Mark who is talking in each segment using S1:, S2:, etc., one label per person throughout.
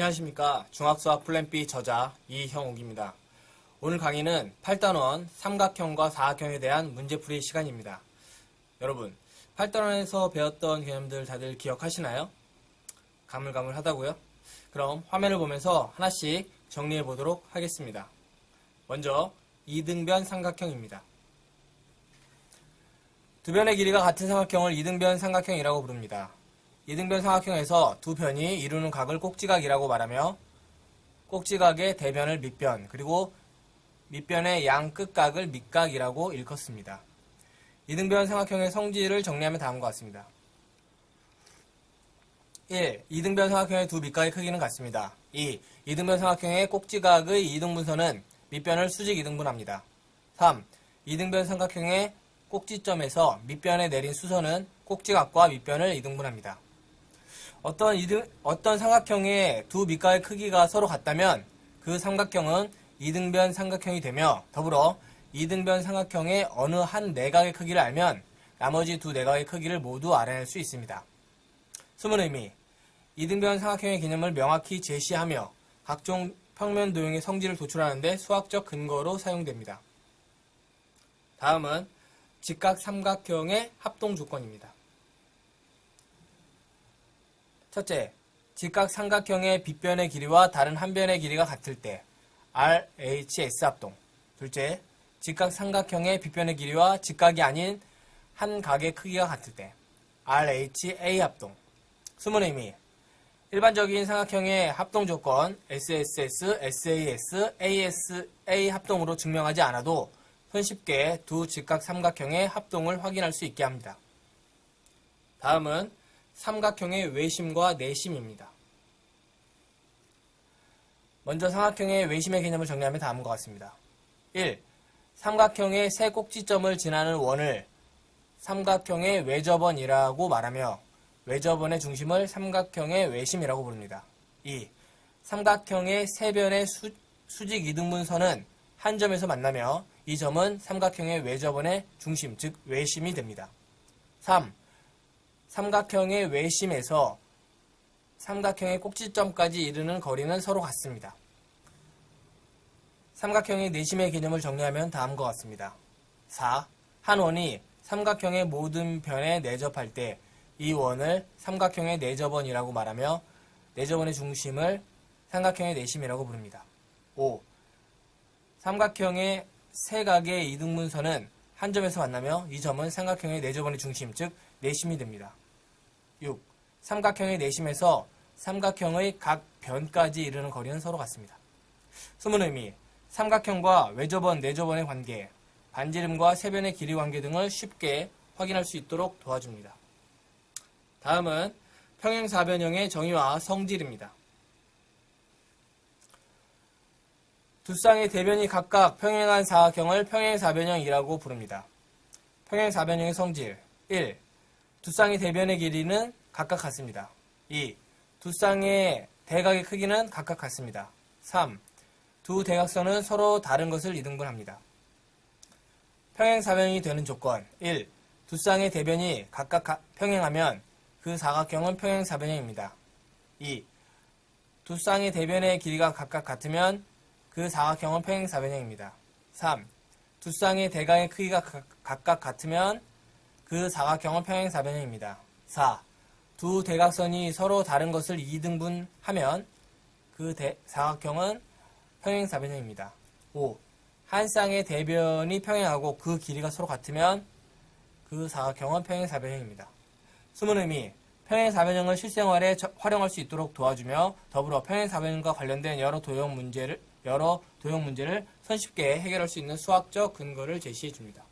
S1: 안녕하십니까. 중학수학 플랜 B 저자 이형욱입니다. 오늘 강의는 8단원 삼각형과 사각형에 대한 문제풀이 시간입니다. 여러분, 8단원에서 배웠던 개념들 다들 기억하시나요? 가물가물하다고요? 그럼 화면을 보면서 하나씩 정리해 보도록 하겠습니다. 먼저 이등변 삼각형입니다. 두 변의 길이가 같은 삼각형을 이등변 삼각형이라고 부릅니다. 이등변 삼각형에서 두 변이 이루는 각을 꼭지각이라고 말하며 꼭지각의 대변을 밑변, 그리고 밑변의 양 끝각을 밑각이라고 일컫습니다. 이등변 삼각형의 성질을 정리하면 다음과 같습니다. 1. 이등변 삼각형의 두 밑각의 크기는 같습니다. 2. 이등변 삼각형의 꼭지각의 이등분선은 밑변을 수직 이등분합니다. 3. 이등변 삼각형의 꼭지점에서 밑변에 내린 수선은 꼭지각과 밑변을 이등분합니다. 어떤 삼각형의 두 밑각의 크기가 서로 같다면 그 삼각형은 이등변 삼각형이 되며, 더불어 이등변 삼각형의 어느 한 내각의 크기를 알면 나머지 두 내각의 크기를 모두 알아낼 수 있습니다. 숨은 의미: 이등변 삼각형의 개념을 명확히 제시하며 각종 평면 도형의 성질을 도출하는 데 수학적 근거로 사용됩니다. 다음은 직각 삼각형의 합동 조건입니다. 첫째, 직각 삼각형의 빗변의 길이와 다른 한 변의 길이가 같을 때 RHS 합동. 둘째, 직각 삼각형의 빗변의 길이와 직각이 아닌 한 각의 크기가 같을 때 RHA 합동. 숨은 의미: 일반적인 삼각형의 합동 조건 SSS, SAS, ASA 합동으로 증명하지 않아도 손쉽게 두 직각 삼각형의 합동을 확인할 수 있게 합니다. 다음은 삼각형의 외심과 내심입니다. 먼저 삼각형의 외심의 개념을 정리하면 다음과 같습니다. 1. 삼각형의 세 꼭지점을 지나는 원을 삼각형의 외접원이라고 말하며 외접원의 중심을 삼각형의 외심이라고 부릅니다. 2. 삼각형의 세 변의 수직 이등분선은 한 점에서 만나며 이 점은 삼각형의 외접원의 중심, 즉 외심이 됩니다. 3. 삼각형의 외심에서 삼각형의 꼭지점까지 이르는 거리는 서로 같습니다. 삼각형의 내심의 개념을 정리하면 다음과 같습니다. 4. 한 원이 삼각형의 모든 변에 내접할 때 이 원을 삼각형의 내접원이라고 말하며 내접원의 중심을 삼각형의 내심이라고 부릅니다. 5. 삼각형의 세 각의 이등분선은 한 점에서 만나며 이 점은 삼각형의 내접원의 중심, 즉 내심이 됩니다. 6. 삼각형의 내심에서 삼각형의 각 변까지 이르는 거리는 서로 같습니다. 숨은 의미: 삼각형과 외접원, 내접원의 관계, 반지름과 세 변의 길이 관계 등을 쉽게 확인할 수 있도록 도와줍니다. 다음은 평행사변형의 정의와 성질입니다. 두 쌍의 대변이 각각 평행한 사각형을 평행사변형이라고 부릅니다. 평행사변형의 성질: 1. 두 쌍의 대변의 길이는 각각 같습니다. 2. 두 쌍의 대각의 크기는 각각 같습니다. 3. 두 대각선은 서로 다른 것을 이등분합니다. 평행사변형이 되는 조건: 1. 두 쌍의 대변이 각각 평행하면 그 사각형은 평행사변형입니다. 2. 두 쌍의 대변의 길이가 각각 같으면 그 사각형은 평행사변형입니다. 3. 두 쌍의 대각의 크기가 각각 같으면 그 사각형은 평행사변형입니다. 4. 두 대각선이 서로 다른 것을 이등분하면 그 사각형은 평행사변형입니다. 5. 한 쌍의 대변이 평행하고 그 길이가 서로 같으면 그 사각형은 평행사변형입니다. 숨은 의미: 평행사변형을 실생활에 활용할 수 있도록 도와주며 더불어 평행사변형과 관련된 여러 도형 문제를 손쉽게 해결할 수 있는 수학적 근거를 제시해 줍니다.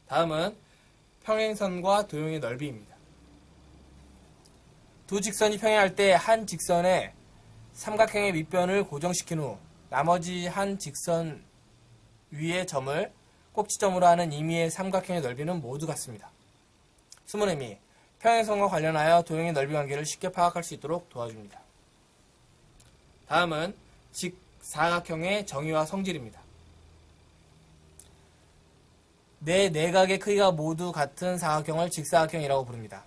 S1: 다음은 평행선과 도형의 넓이입니다. 두 직선이 평행할 때 한 직선에 삼각형의 밑변을 고정시킨 후 나머지 한 직선 위의 점을 꼭지점으로 하는 임의의 삼각형의 넓이는 모두 같습니다. 숨은 의미: 평행선과 관련하여 도형의 넓이 관계를 쉽게 파악할 수 있도록 도와줍니다. 다음은 직사각형의 정의와 성질입니다. 네 내각의 크기가 모두 같은 사각형을 직사각형이라고 부릅니다.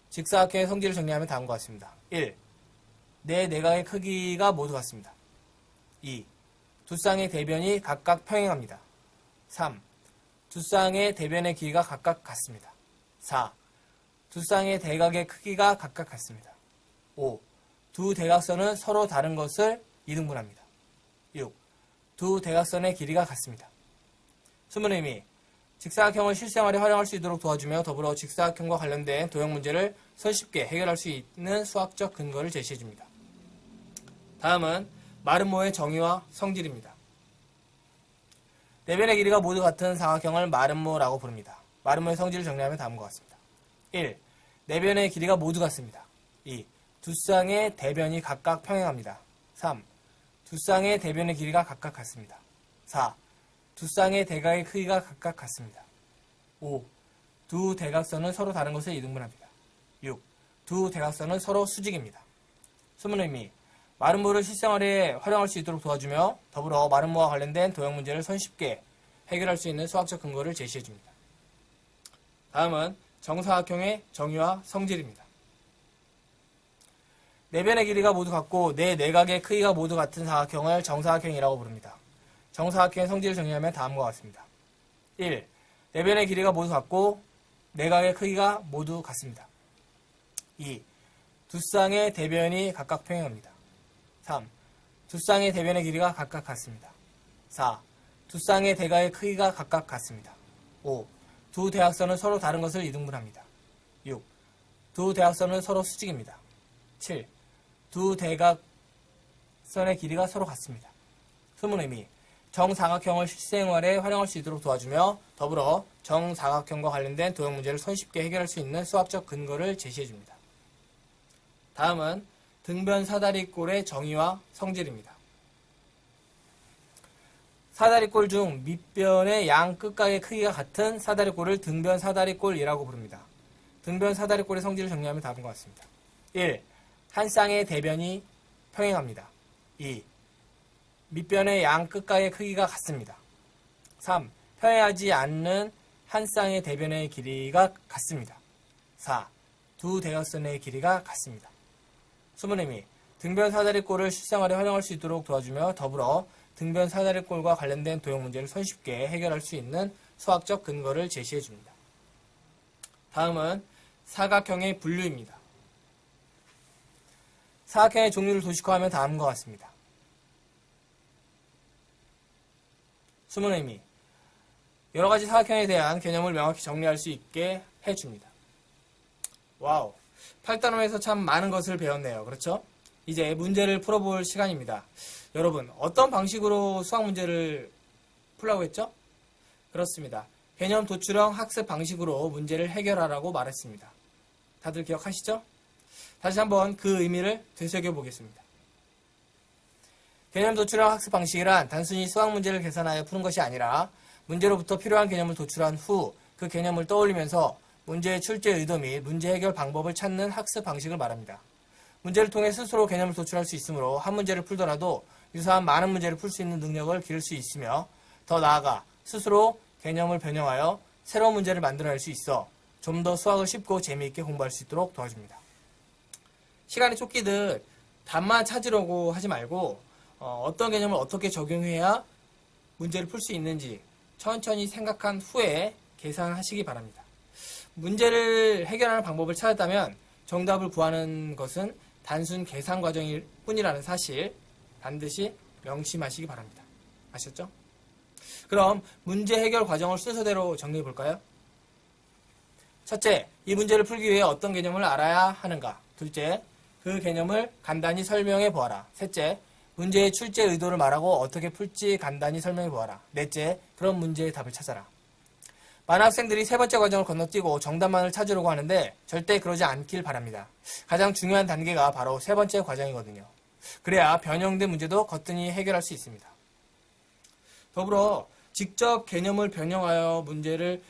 S1: 직사각형의 성질을 정리하면 다음과 같습니다. 1. 내 내각의 크기가 모두 같습니다. 2. 두 쌍의 대변이 각각 평행합니다. 3. 두 쌍의 대변의 길이가 각각 같습니다. 4. 두 쌍의 대각의 크기가 각각 같습니다. 5. 두 대각선은 서로 다른 것을 이등분합니다. 6. 두 대각선의 길이가 같습니다. 수문 의미 직사각형을 실생활에 활용할 수 있도록 도와주며 더불어 직사각형과 관련된 도형 문제를 손쉽게 해결할 수 있는 수학적 근거를 제시해줍니다. 다음은 마름모의 정의와 성질입니다. 내변의 길이가 모두 같은 사각형을 마름모라고 부릅니다. 마름모의 성질을 정리하면 다음과 같습니다. 1. 내변의 길이가 모두 같습니다. 2. 두 쌍의 대변이 각각 평행합니다. 3. 두 쌍의 대변의 길이가 각각 같습니다. 4. 두 쌍의 대각의 크기가 각각 같습니다. 5. 두 대각선은 서로 다른 것을 이등분합니다. 6. 두 대각선은 서로 수직입니다. 수문 의미 마름모를 실생활에 활용할 수 있도록 도와주며 더불어 마름모와 관련된 도형 문제를 손쉽게 해결할 수 있는 수학적 근거를 제시해줍니다. 다음은 정사각형의 정의와 성질입니다. 내변의 길이가 모두 같고 내 내각의 크기가 모두 같은 사각형을 정사각형이라고 부릅니다. 정사각형의 성질을 정리하면 다음과 같습니다. 1. 내변의 길이가 모두 같고 내각의 크기가 모두 같습니다. 2. 두 쌍의 대변이 각각 평행합니다. 3. 두 쌍의 대변의 길이가 각각 같습니다. 4. 두 쌍의 대각의 크기가 각각 같습니다. 5. 두 대각선은 서로 다른 것을 이등분합니다. 6. 두 대각선은 서로 수직입니다. 7. 두 대각선의 길이가 서로 같습니다. 수문 의미 정사각형을 실생활에 활용할 수 있도록 도와주며 더불어 정사각형과 관련된 도형 문제를 손쉽게 해결할 수 있는 수학적 근거를 제시해줍니다. 다음은 등변 사다리꼴의 정의와 성질입니다. 사다리꼴 중 밑변의 양 끝각의 크기가 같은 사다리꼴을 등변 사다리꼴이라고 부릅니다. 등변 사다리꼴의 성질을 정리하면 다음과 같습니다. 1. 한 쌍의 대변이 평행합니다. 2. 밑변의 양 끝각의 크기가 같습니다. 3. 평행하지 않는 한 쌍의 대변의 길이가 같습니다. 4. 두 대각선의 길이가 같습니다. 수문 의미 등변 사다리꼴을 실생활에 활용할 수 있도록 도와주며 더불어 등변 사다리꼴과 관련된 도형 문제를 손쉽게 해결할 수 있는 수학적 근거를 제시해줍니다. 다음은 사각형의 분류입니다. 사각형의 종류를 도식화하면 다음과 같습니다. 수문 의미 여러가지 사각형에 대한 개념을 명확히 정리할 수 있게 해줍니다. 와우, 8단원에서 참 많은 것을 배웠네요. 그렇죠? 이제 문제를 풀어볼 시간입니다. 여러분, 어떤 방식으로 수학 문제를 풀라고 했죠? 그렇습니다. 개념 도출형 학습 방식으로 문제를 해결하라고 말했습니다. 다들 기억하시죠? 다시 한번 그 의미를 되새겨 보겠습니다. 개념 도출형 학습 방식이란 단순히 수학 문제를 계산하여 푸는 것이 아니라 문제로부터 필요한 개념을 도출한 후 그 개념을 떠올리면서 문제의 출제 의도 및 문제 해결 방법을 찾는 학습 방식을 말합니다. 문제를 통해 스스로 개념을 도출할 수 있으므로 한 문제를 풀더라도 유사한 많은 문제를 풀 수 있는 능력을 기를 수 있으며 더 나아가 스스로 개념을 변형하여 새로운 문제를 만들어낼 수 있어 좀 더 수학을 쉽고 재미있게 공부할 수 있도록 도와줍니다. 시간이 쫓기듯 답만 찾으려고 하지 말고 어떤 개념을 어떻게 적용해야 문제를 풀 수 있는지 천천히 생각한 후에 계산하시기 바랍니다. 문제를 해결하는 방법을 찾았다면 정답을 구하는 것은 단순 계산 과정일 뿐이라는 사실 반드시 명심하시기 바랍니다. 아셨죠? 그럼 문제 해결 과정을 순서대로 정리해 볼까요? 첫째, 이 문제를 풀기 위해 어떤 개념을 알아야 하는가? 둘째, 그 개념을 간단히 설명해 보아라. 셋째, 문제의 출제 의도를 말하고 어떻게 풀지 간단히 설명해 보아라. 넷째, 그런 문제의 답을 찾아라. 많은 학생들이 세 번째 과정을 건너뛰고 정답만을 찾으려고 하는데 절대 그러지 않길 바랍니다. 가장 중요한 단계가 바로 세 번째 과정이거든요. 그래야 변형된 문제도 거뜬히 해결할 수 있습니다. 더불어 직접 개념을 변형하여 문제를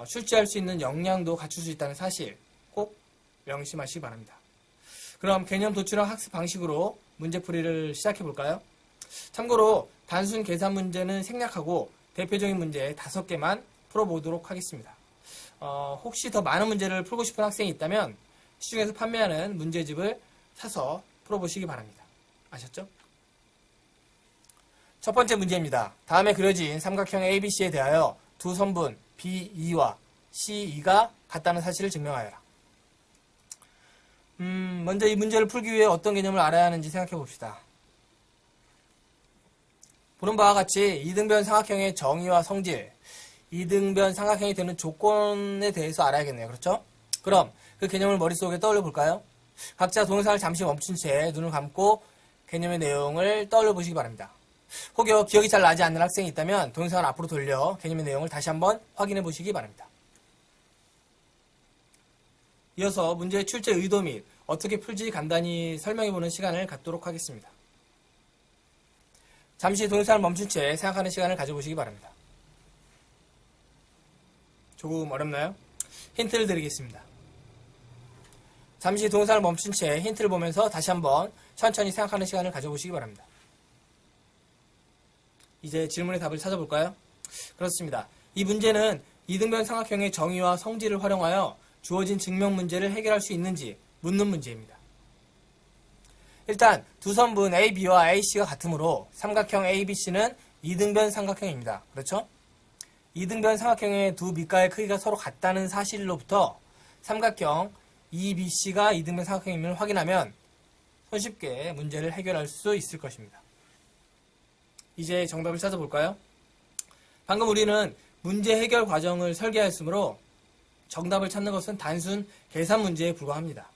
S1: 출제할 수 있는 역량도 갖출 수 있다는 사실 꼭 명심하시기 바랍니다. 그럼 개념 도출형 학습 방식으로 문제풀이를 시작해 볼까요? 참고로 단순 계산 문제는 생략하고 대표적인 문제 5개만 풀어보도록 하겠습니다. 혹시 더 많은 문제를 풀고 싶은 학생이 있다면 시중에서 판매하는 문제집을 사서 풀어보시기 바랍니다. 아셨죠? 첫 번째 문제입니다. 다음에 그려진 삼각형 ABC에 대하여 두 선분 B2와 C2가 같다는 사실을 증명하여라. 먼저 이 문제를 풀기 위해 어떤 개념을 알아야 하는지 생각해 봅시다. 보는 바와 같이 이등변 삼각형의 정의와 성질, 이등변 삼각형이 되는 조건에 대해서 알아야겠네요. 그렇죠? 그럼 그 개념을 머릿속에 떠올려 볼까요? 각자 동영상을 잠시 멈춘 채 눈을 감고 개념의 내용을 떠올려 보시기 바랍니다. 혹여 기억이 잘 나지 않는 학생이 있다면 동영상을 앞으로 돌려 개념의 내용을 다시 한번 확인해 보시기 바랍니다. 이어서 문제의 출제 의도 및 어떻게 풀지 간단히 설명해 보는 시간을 갖도록 하겠습니다. 잠시 동영상을 멈춘 채 생각하는 시간을 가져보시기 바랍니다. 조금 어렵나요? 힌트를 드리겠습니다. 잠시 동영상을 멈춘 채 힌트를 보면서 다시 한번 천천히 생각하는 시간을 가져보시기 바랍니다. 이제 질문의 답을 찾아볼까요? 그렇습니다. 이 문제는 이등변 삼각형의 정의와 성질을 활용하여 주어진 증명 문제를 해결할 수 있는지 묻는 문제입니다. 일단 두 선분 AB와 AC가 같으므로 삼각형 ABC는 이등변 삼각형입니다. 그렇죠? 이등변 삼각형의 두 밑가의 크기가 서로 같다는 사실로부터 삼각형 EBC가 이등변 삼각형임을 확인하면 손쉽게 문제를 해결할 수 있을 것입니다. 이제 정답을 찾아볼까요? 방금 우리는 문제 해결 과정을 설계하였으므로 정답을 찾는 것은 단순 계산 문제에 불과합니다.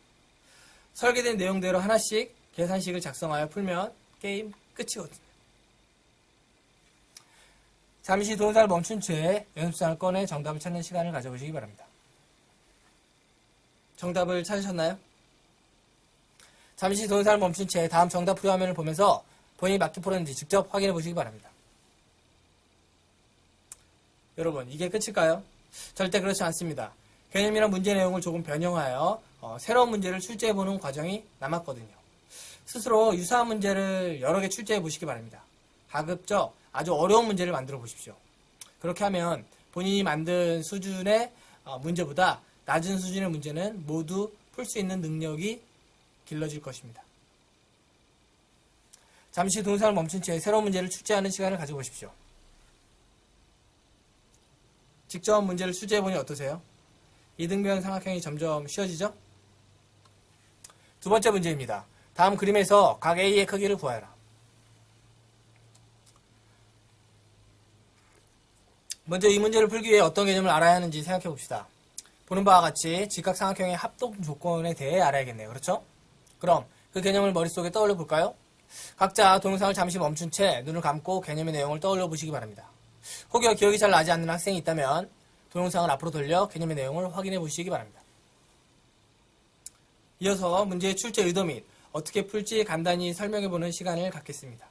S1: 설계된 내용대로 하나씩 계산식을 작성하여 풀면 게임 끝이거든요. 잠시 동영상을 멈춘 채 연습장을 꺼내 정답을 찾는 시간을 가져보시기 바랍니다. 정답을 찾으셨나요? 잠시 동영상을 멈춘 채 다음 정답 풀이 화면을 보면서 본인이 맞게 풀었는지 직접 확인해 보시기 바랍니다. 여러분, 이게 끝일까요? 절대 그렇지 않습니다. 개념이나 문제 내용을 조금 변형하여 새로운 문제를 출제해보는 과정이 남았거든요. 스스로 유사한 문제를 여러 개 출제해 보시기 바랍니다. 가급적 아주 어려운 문제를 만들어 보십시오. 그렇게 하면 본인이 만든 수준의 문제보다 낮은 수준의 문제는 모두 풀 수 있는 능력이 길러질 것입니다. 잠시 동영상을 멈춘 채 새로운 문제를 출제하는 시간을 가져보십시오. 직접 문제를 출제해보니 어떠세요? 이등변 삼각형이 점점 쉬워지죠? 두 번째 문제입니다. 다음 그림에서 각 A의 크기를 구하여라. 먼저 이 문제를 풀기 위해 어떤 개념을 알아야 하는지 생각해 봅시다. 보는 바와 같이 직각삼각형의 합동 조건에 대해 알아야겠네요. 그렇죠? 그럼 그 개념을 머릿속에 떠올려 볼까요? 각자 동영상을 잠시 멈춘 채 눈을 감고 개념의 내용을 떠올려 보시기 바랍니다. 혹여 기억이 잘 나지 않는 학생이 있다면 동영상을 앞으로 돌려 개념의 내용을 확인해 보시기 바랍니다. 이어서 문제의 출제 의도 및 어떻게 풀지 간단히 설명해 보는 시간을 갖겠습니다.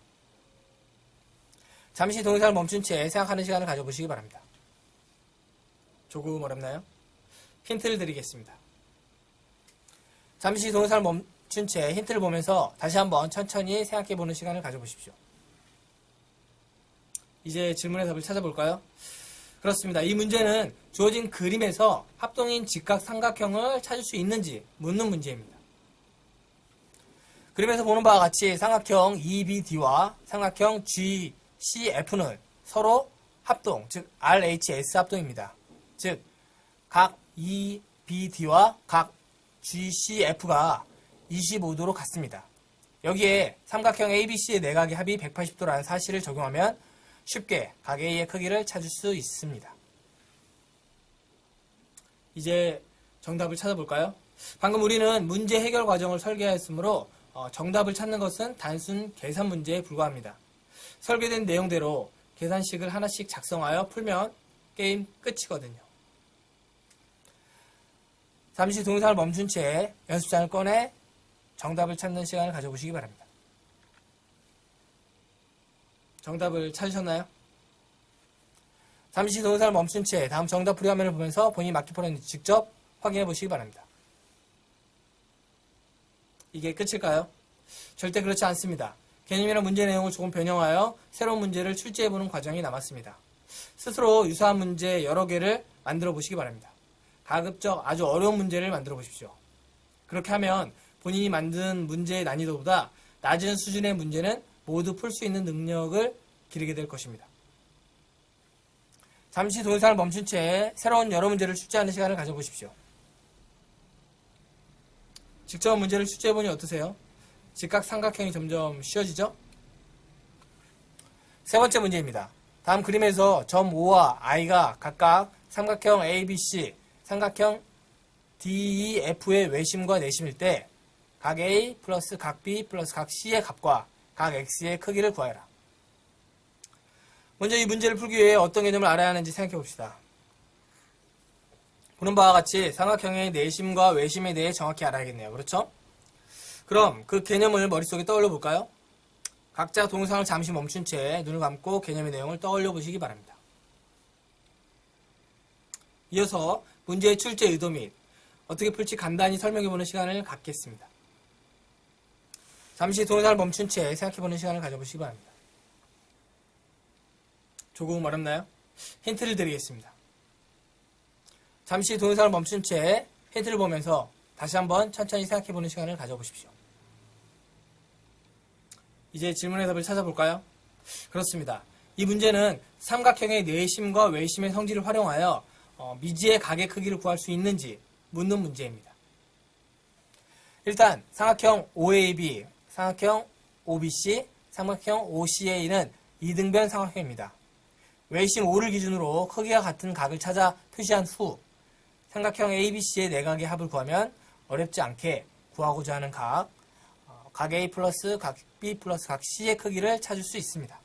S1: 잠시 동영상을 멈춘 채 생각하는 시간을 가져보시기 바랍니다. 조금 어렵나요? 힌트를 드리겠습니다. 잠시 동영상을 멈춘 채 힌트를 보면서 다시 한번 천천히 생각해 보는 시간을 가져보십시오. 이제 질문의 답을 찾아볼까요? 그렇습니다. 이 문제는 주어진 그림에서 합동인 직각삼각형을 찾을 수 있는지 묻는 문제입니다. 그림에서 보는 바와 같이 삼각형 EBD와 삼각형 GCF는 서로 합동, 즉 RHS 합동입니다. 즉 각 EBD와 각 GCF가 25도로 같습니다. 여기에 삼각형 ABC의 내각의 합이 180도라는 사실을 적용하면 쉽게 각 A의 크기를 찾을 수 있습니다. 이제 정답을 찾아볼까요? 방금 우리는 문제 해결 과정을 설계하였으므로 정답을 찾는 것은 단순 계산 문제에 불과합니다. 설계된 내용대로 계산식을 하나씩 작성하여 풀면 게임 끝이거든요. 잠시 동영상을 멈춘 채 연습장을 꺼내 정답을 찾는 시간을 가져보시기 바랍니다. 정답을 찾으셨나요? 잠시 동영상을 멈춘 채 다음 정답 풀이 화면을 보면서 본인이 맞게 풀었는지 직접 확인해 보시기 바랍니다. 이게 끝일까요? 절대 그렇지 않습니다. 개념이나 문제 내용을 조금 변형하여 새로운 문제를 출제해보는 과정이 남았습니다. 스스로 유사한 문제 여러 개를 만들어 보시기 바랍니다. 가급적 아주 어려운 문제를 만들어 보십시오. 그렇게 하면 본인이 만든 문제의 난이도보다 낮은 수준의 문제는 모두 풀 수 있는 능력을 기르게 될 것입니다. 잠시 동영상을 멈춘 채 새로운 여러 문제를 출제하는 시간을 가져보십시오. 직접 문제를 출제해보니 어떠세요? 직각 삼각형이 점점 쉬워지죠? 세 번째 문제입니다. 다음 그림에서 점 O와 I가 각각 삼각형 ABC, 삼각형 DEF의 외심과 내심일 때 각 A 플러스 각 B 플러스 각 C의 값과 각 X의 크기를 구하여라. 먼저 이 문제를 풀기 위해 어떤 개념을 알아야 하는지 생각해 봅시다. 보는 바와 같이 삼각형의 내심과 외심에 대해 정확히 알아야겠네요. 그렇죠? 그럼 그 개념을 머릿속에 떠올려 볼까요? 각자 동영상을 잠시 멈춘 채 눈을 감고 개념의 내용을 떠올려 보시기 바랍니다. 이어서 문제의 출제 의도 및 어떻게 풀지 간단히 설명해 보는 시간을 갖겠습니다. 잠시 동영상을 멈춘 채 생각해 보는 시간을 가져보시기 바랍니다. 조금 어렵나요? 힌트를 드리겠습니다. 잠시 동영상을 멈춘 채 힌트를 보면서 다시 한번 천천히 생각해 보는 시간을 가져보십시오. 이제 질문의 답을 찾아볼까요? 그렇습니다. 이 문제는 삼각형의 내심과 외심의 성질을 활용하여 미지의 각의 크기를 구할 수 있는지 묻는 문제입니다. 일단 삼각형 OAB, 삼각형 OBC, 삼각형 OCA는 이등변 삼각형입니다. 외심 5를 기준으로 크기가 같은 각을 찾아 표시한 후 삼각형 ABC의 내각의 합을 구하면 어렵지 않게 구하고자 하는 각 A 플러스 각 B 플러스 각 C의 크기를 찾을 수 있습니다.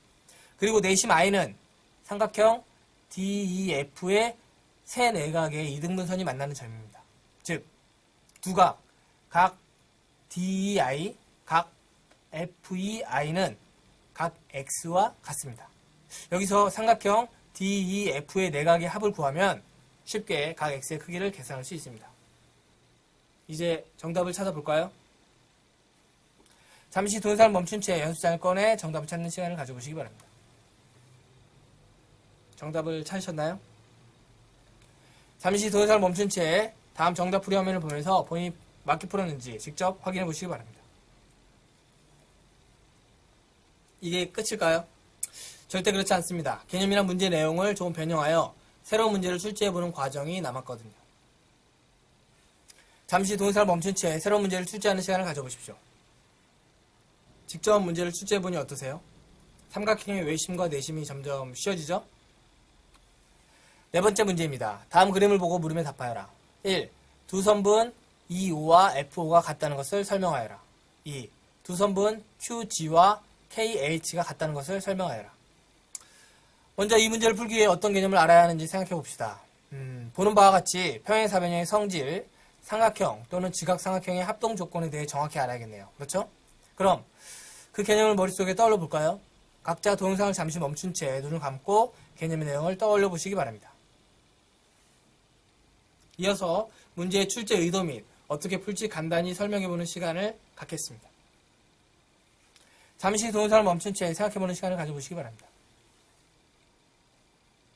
S1: 그리고 내심 I는 삼각형 DEF의 세 내각의 이등분선이 만나는 점입니다. 즉, 두각 각 DEI, 각 FEI는 각 X와 같습니다. 여기서 삼각형 DEF의 내각의 합을 구하면 쉽게 각 X의 크기를 계산할 수 있습니다. 이제 정답을 찾아볼까요? 잠시 동영상을 멈춘 채 연습장을 꺼내 정답을 찾는 시간을 가져보시기 바랍니다. 정답을 찾으셨나요? 잠시 동영상을 멈춘 채 다음 정답 풀이 화면을 보면서 본인이 맞게 풀었는지 직접 확인해 보시기 바랍니다. 이게 끝일까요? 절대 그렇지 않습니다. 개념이나 문제 내용을 조금 변형하여 새로운 문제를 출제해보는 과정이 남았거든요. 잠시 동영상을 멈춘 채 새로운 문제를 출제하는 시간을 가져보십시오. 직접 문제를 출제해보니 어떠세요? 삼각형의 외심과 내심이 점점 쉬워지죠? 네 번째 문제입니다. 다음 그림을 보고 물음에 답하여라. 1. 두 선분 EO와 FO가 같다는 것을 설명하여라. 2. 두 선분 QG와 KH가 같다는 것을 설명하여라. 먼저 이 문제를 풀기 위해 어떤 개념을 알아야 하는지 생각해 봅시다. 보는 바와 같이 평행사변형의 성질, 삼각형 또는 지각삼각형의 합동 조건에 대해 정확히 알아야겠네요. 그렇죠? 그럼 그 개념을 머릿속에 떠올려 볼까요? 각자 동영상을 잠시 멈춘 채 눈을 감고 개념의 내용을 떠올려 보시기 바랍니다. 이어서 문제의 출제 의도 및 어떻게 풀지 간단히 설명해 보는 시간을 갖겠습니다. 잠시 동영상을 멈춘 채 생각해 보는 시간을 가져보시기 바랍니다.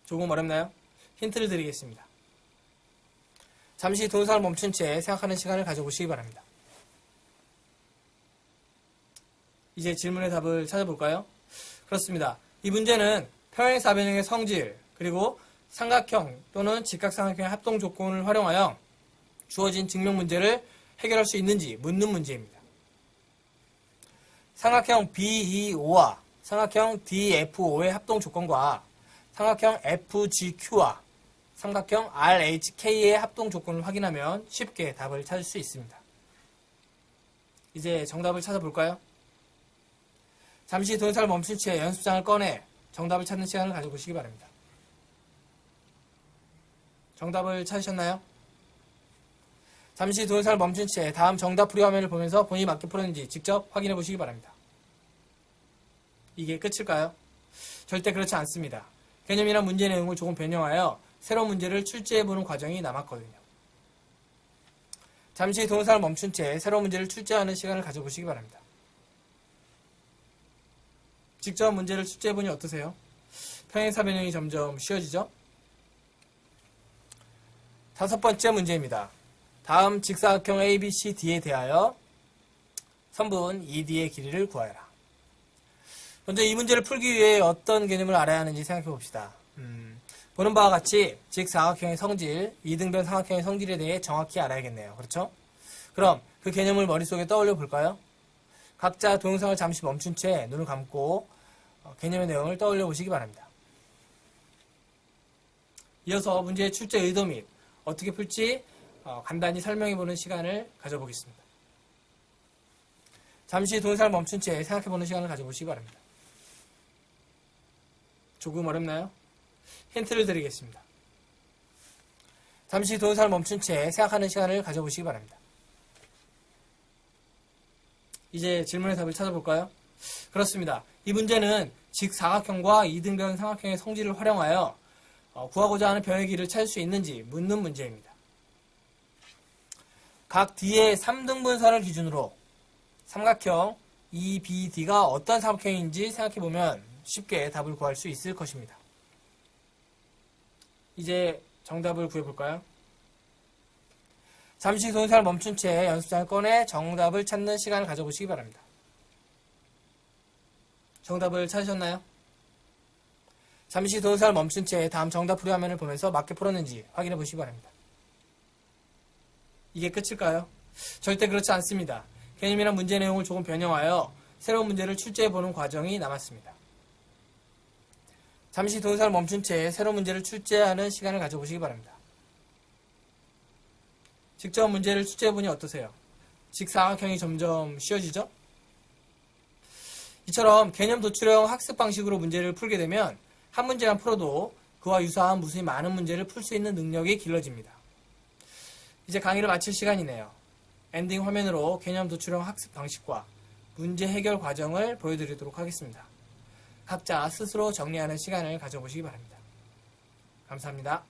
S1: 조금 어렵나요? 힌트를 드리겠습니다. 잠시 동영상을 멈춘 채 생각하는 시간을 가져보시기 바랍니다. 이제 질문의 답을 찾아볼까요? 그렇습니다. 이 문제는 평행사변형의 성질 그리고 삼각형 또는 직각삼각형의 합동 조건을 활용하여 주어진 증명 문제를 해결할 수 있는지 묻는 문제입니다. 삼각형 BEO와 삼각형 DFO의 합동 조건과 삼각형 FGQ와 삼각형 RHK의 합동 조건을 확인하면 쉽게 답을 찾을 수 있습니다. 이제 정답을 찾아볼까요? 잠시 동영상을 멈춘 채 연습장을 꺼내 정답을 찾는 시간을 가져보시기 바랍니다. 정답을 찾으셨나요? 잠시 동영상을 멈춘 채 다음 정답 풀이 화면을 보면서 본인이 맞게 풀었는지 직접 확인해 보시기 바랍니다. 이게 끝일까요? 절대 그렇지 않습니다. 개념이나 문제 내용을 조금 변형하여 새로운 문제를 출제해보는 과정이 남았거든요. 잠시 동영상을 멈춘 채 새로운 문제를 출제하는 시간을 가져보시기 바랍니다. 직접 문제를 출제해보니 어떠세요? 평행사변형이 점점 쉬워지죠? 다섯 번째 문제입니다. 다음 직사각형 ABCD에 대하여 선분 ED의 길이를 구하여라. 먼저 이 문제를 풀기 위해 어떤 개념을 알아야 하는지 생각해 봅시다. 보는 바와 같이 직사각형의 성질, 이등변 삼각형의 성질에 대해 정확히 알아야겠네요. 그렇죠? 그럼 그 개념을 머릿속에 떠올려 볼까요? 각자 동영상을 잠시 멈춘 채 눈을 감고 개념의 내용을 떠올려 보시기 바랍니다. 이어서 문제의 출제 의도 및 어떻게 풀지 간단히 설명해 보는 시간을 가져보겠습니다. 잠시 동영상을 멈춘 채 생각해 보는 시간을 가져보시기 바랍니다. 조금 어렵나요? 힌트를 드리겠습니다. 잠시 동영상을 멈춘 채 생각하는 시간을 가져보시기 바랍니다. 이제 질문의 답을 찾아볼까요? 그렇습니다. 이 문제는 직사각형과 이등변 삼각형의 성질을 활용하여 구하고자 하는 변의 길이를 찾을 수 있는지 묻는 문제입니다. 각 D의 3등분선을 기준으로 삼각형 EBD가 어떤 삼각형인지 생각해보면 쉽게 답을 구할 수 있을 것입니다. 이제 정답을 구해볼까요? 잠시 동영상을 멈춘 채 연습장을 꺼내 정답을 찾는 시간을 가져보시기 바랍니다. 정답을 찾으셨나요? 잠시 동영상을 멈춘 채 다음 정답 풀이 화면을 보면서 맞게 풀었는지 확인해 보시기 바랍니다. 이게 끝일까요? 절대 그렇지 않습니다. 개념이나 문제 내용을 조금 변형하여 새로운 문제를 출제해보는 과정이 남았습니다. 잠시 동영상을 멈춘 채 새로운 문제를 출제하는 시간을 가져보시기 바랍니다. 직접 문제를 출제해보니 어떠세요? 직사각형이 점점 쉬워지죠? 이처럼 개념 도출형 학습 방식으로 문제를 풀게 되면 한 문제만 풀어도 그와 유사한 무수히 많은 문제를 풀 수 있는 능력이 길러집니다. 이제 강의를 마칠 시간이네요. 엔딩 화면으로 개념 도출형 학습 방식과 문제 해결 과정을 보여드리도록 하겠습니다. 각자 스스로 정리하는 시간을 가져보시기 바랍니다. 감사합니다.